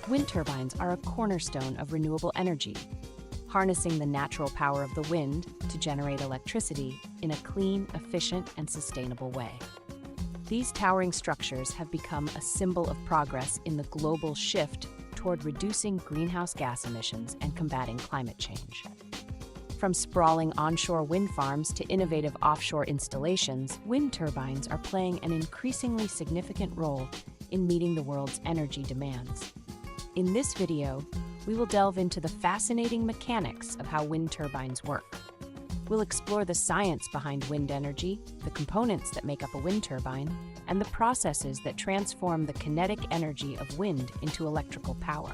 Wind turbines are a cornerstone of renewable energy, harnessing the natural power of the wind to generate electricity in a clean, efficient, and sustainable way. These towering structures have become a symbol of progress in the global shift toward reducing greenhouse gas emissions and combating climate change. From sprawling onshore wind farms to innovative offshore installations, wind turbines are playing an increasingly significant role in meeting the world's energy demands. In this video, we will delve into the fascinating mechanics of how wind turbines work. We'll explore the science behind wind energy, the components that make up a wind turbine, and the processes that transform the kinetic energy of wind into electrical power.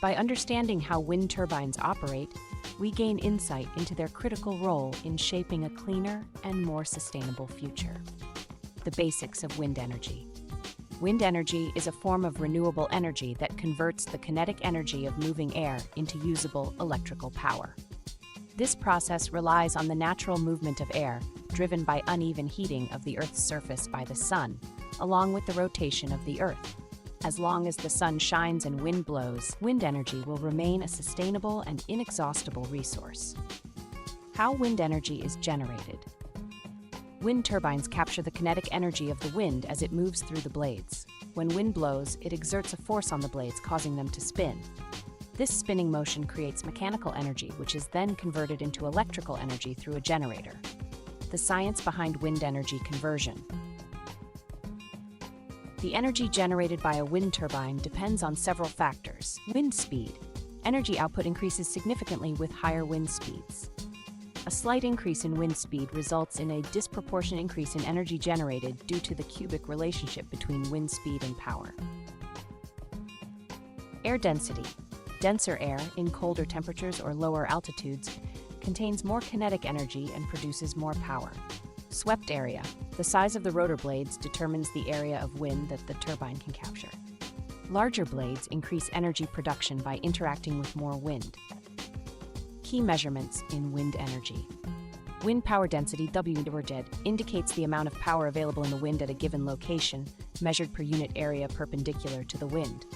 By understanding how wind turbines operate, we gain insight into their critical role in shaping a cleaner and more sustainable future. The basics of wind energy. Wind energy is a form of renewable energy that converts the kinetic energy of moving air into usable electrical power. This process relies on the natural movement of air, driven by uneven heating of the Earth's surface by the sun, along with the rotation of the Earth. As long as the sun shines and wind blows, wind energy will remain a sustainable and inexhaustible resource. How wind energy is generated. Wind turbines capture the kinetic energy of the wind as it moves through the blades. When wind blows, it exerts a force on the blades, causing them to spin. This spinning motion creates mechanical energy, which is then converted into electrical energy through a generator. The science behind wind energy conversion. The energy generated by a wind turbine depends on several factors. Wind speed. Energy output increases significantly with higher wind speeds. A slight increase in wind speed results in a disproportionate increase in energy generated due to the cubic relationship between wind speed and power. Air density. Denser air, in colder temperatures or lower altitudes, contains more kinetic energy and produces more power. Swept area. The size of the rotor blades determines the area of wind that the turbine can capture. Larger blades increase energy production by interacting with more wind. Key measurements in wind energy. Wind power density, W, indicates the amount of power available in the wind at a given location, measured per unit area perpendicular to the wind.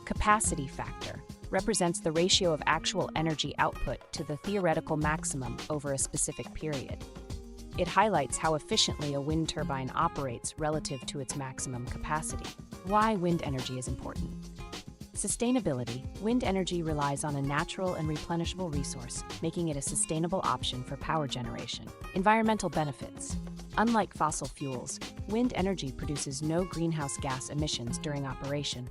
Capacity factor represents the ratio of actual energy output to the theoretical maximum over a specific period. It highlights how efficiently a wind turbine operates relative to its maximum capacity. Why wind energy is important. Sustainability. Wind energy relies on a natural and replenishable resource, making it a sustainable option for power generation. Environmental benefits. Unlike fossil fuels, wind energy produces no greenhouse gas emissions during operation.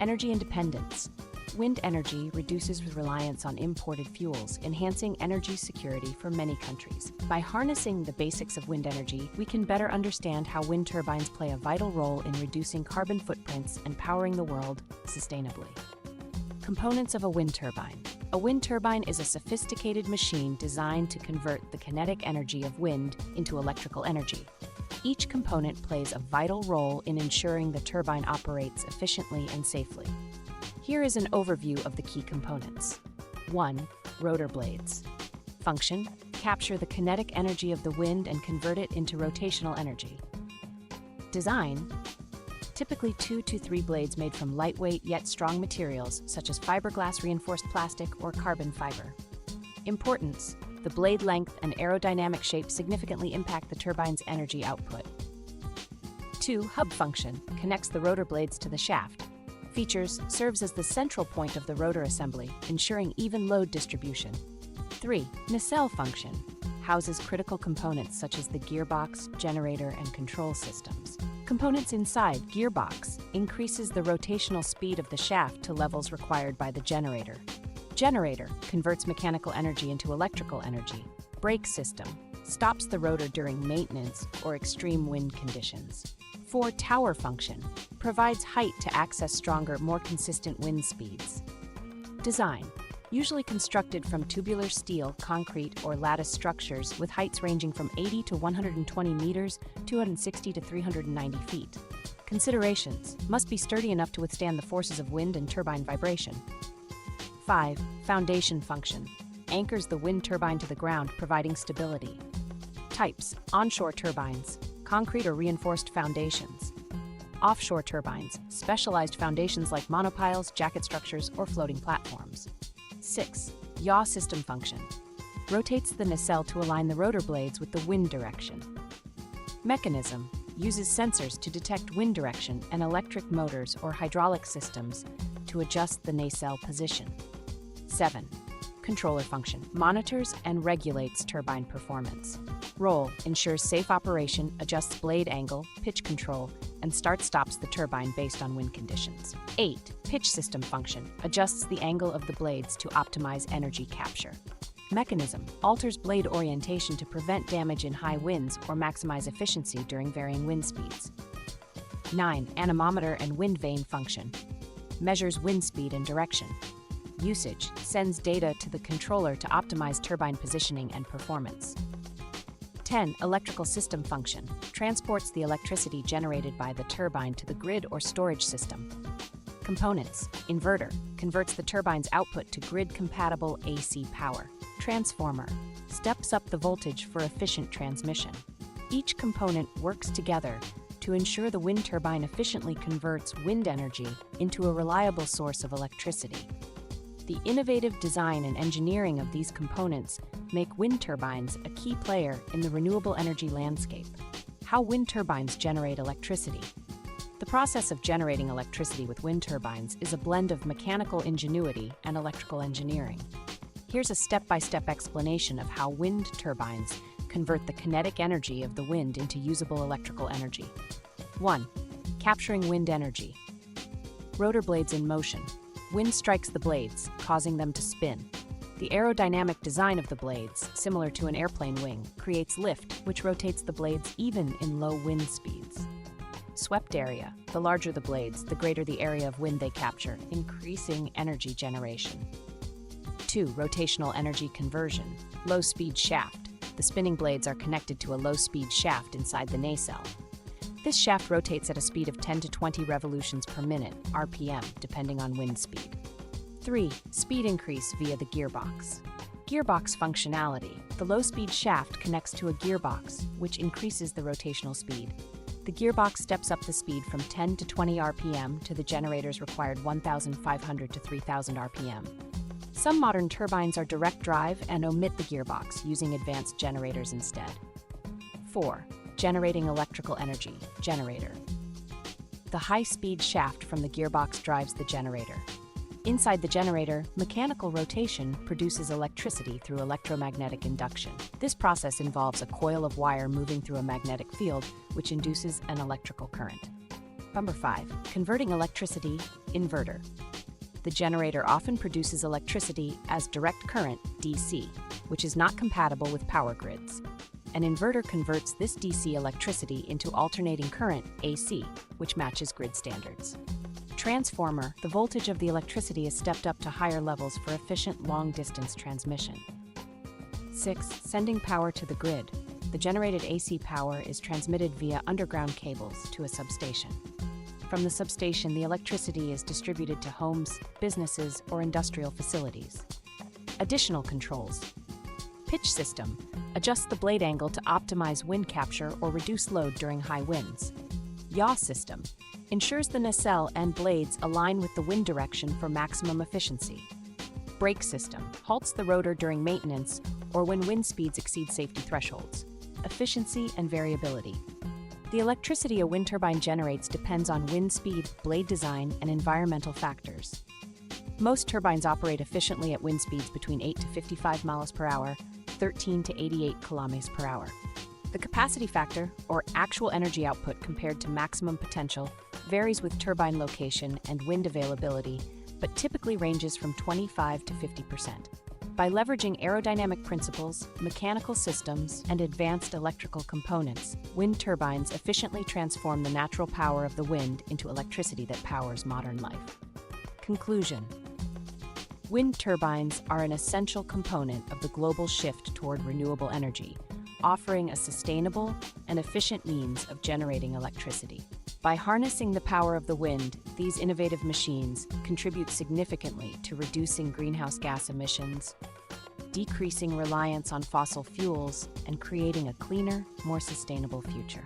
Energy independence. Wind energy reduces reliance on imported fuels, enhancing energy security for many countries. By harnessing the basics of wind energy, we can better understand how wind turbines play a vital role in reducing carbon footprints and powering the world sustainably. Components of a wind turbine. A wind turbine is a sophisticated machine designed to convert the kinetic energy of wind into electrical energy. Each component plays a vital role in ensuring the turbine operates efficiently and safely. Here is an overview of the key components. 1. Rotor blades. Function: capture the kinetic energy of the wind and convert it into rotational energy. Design: typically 2 to 3 blades made from lightweight yet strong materials such as fiberglass reinforced plastic or carbon fiber. Importance: the blade length and aerodynamic shape significantly impact the turbine's energy output. 2. Hub function: connects the rotor blades to the shaft. Features: serves as the central point of the rotor assembly, ensuring even load distribution. 3. Nacelle function: houses critical components such as the gearbox, generator, and control systems. Components inside gearbox increases the rotational speed of the shaft to levels required by the generator. Generator converts mechanical energy into electrical energy. Brake system stops the rotor during maintenance or extreme wind conditions. 4. Tower function provides height to access stronger, more consistent wind speeds. Design: usually constructed from tubular steel, concrete, or lattice structures with heights ranging from 80 to 120 meters, 260 to 390 feet. Considerations: must be sturdy enough to withstand the forces of wind and turbine vibration. 5. Foundation function anchors the wind turbine to the ground, providing stability. Types: onshore turbines, concrete or reinforced foundations. Offshore turbines, specialized foundations like monopiles, jacket structures, or floating platforms. 6. Yaw System function. Rotates the nacelle to align the rotor blades with the wind direction. Mechanism. Uses sensors to detect wind direction and electric motors or hydraulic systems to adjust the nacelle position. 7. Controller function. Monitors and regulates turbine performance. Role. Ensures safe operation, adjusts blade angle, pitch control, and start-stops the turbine based on wind conditions. 8. Pitch system function. Adjusts the angle of the blades to optimize energy capture. Mechanism. Alters blade orientation to prevent damage in high winds or maximize efficiency during varying wind speeds. 9. Anemometer and wind vane function. Measures wind speed and direction. Usage. Sends data to the controller to optimize turbine positioning and performance. 10. Electrical system function. Transports the electricity generated by the turbine to the grid or storage system. Components. Inverter. Converts the turbine's output to grid-compatible AC power. Transformer. Steps up the voltage for efficient transmission. Each component works together to ensure the wind turbine efficiently converts wind energy into a reliable source of electricity. The innovative design and engineering of these components make wind turbines a key player in the renewable energy landscape. How wind turbines generate electricity. The process of generating electricity with wind turbines is a blend of mechanical ingenuity and electrical engineering. Here's a step-by-step explanation of how wind turbines convert the kinetic energy of the wind into usable electrical energy. 1. Capturing wind energy. Rotor blades in motion. Wind strikes the blades, causing them to spin. The aerodynamic design of the blades, similar to an airplane wing, creates lift, which rotates the blades even in low wind speeds. Swept area. The larger the blades, the greater the area of wind they capture, increasing energy generation. 2. Rotational energy conversion. Low-speed shaft. The spinning blades are connected to a low-speed shaft inside the nacelle. This shaft rotates at a speed of 10 to 20 revolutions per minute, RPM, depending on wind speed. 3. Speed increase via the gearbox. Gearbox functionality. The low-speed shaft connects to a gearbox, which increases the rotational speed. The gearbox steps up the speed from 10 to 20 RPM to the generator's required 1,500 to 3,000 RPM. Some modern turbines are direct drive and omit the gearbox, using advanced generators instead. 4. Generating electrical energy, generator. The high-speed shaft from the gearbox drives the generator. Inside the generator, mechanical rotation produces electricity through electromagnetic induction. This process involves a coil of wire moving through a magnetic field, which induces an electrical current. Number 5. Converting electricity, inverter. The generator often produces electricity as direct current, DC, which is not compatible with power grids. An inverter converts this DC electricity into alternating current, AC, which matches grid standards. Transformer. The voltage of the electricity is stepped up to higher levels for efficient long-distance transmission. 6. Sending power to the grid. The generated AC power is transmitted via underground cables to a substation. From the substation, the electricity is distributed to homes, businesses, or industrial facilities. Additional controls. Pitch system. Adjusts the blade angle to optimize wind capture or reduce load during high winds. Yaw system. Ensures the nacelle and blades align with the wind direction for maximum efficiency. Brake system. Halts the rotor during maintenance or when wind speeds exceed safety thresholds. Efficiency and variability. The electricity a wind turbine generates depends on wind speed, blade design, and environmental factors. Most turbines operate efficiently at wind speeds between 8 to 55 miles per hour, 13 to 88 kilometers per hour. The capacity factor, or actual energy output compared to maximum potential, varies with turbine location and wind availability, but typically ranges from 25 to 50%. By leveraging aerodynamic principles, mechanical systems, and advanced electrical components, wind turbines efficiently transform the natural power of the wind into electricity that powers modern life. Conclusion. Wind turbines are an essential component of the global shift toward renewable energy, offering a sustainable and efficient means of generating electricity. By harnessing the power of the wind, these innovative machines contribute significantly to reducing greenhouse gas emissions, decreasing reliance on fossil fuels, and creating a cleaner, more sustainable future.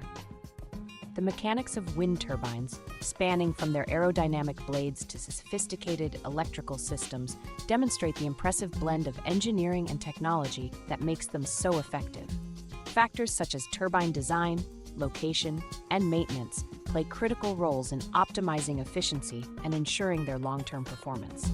The mechanics of wind turbines, spanning from their aerodynamic blades to sophisticated electrical systems, demonstrate the impressive blend of engineering and technology that makes them so effective. Factors such as turbine design, location, and maintenance play critical roles in optimizing efficiency and ensuring their long-term performance.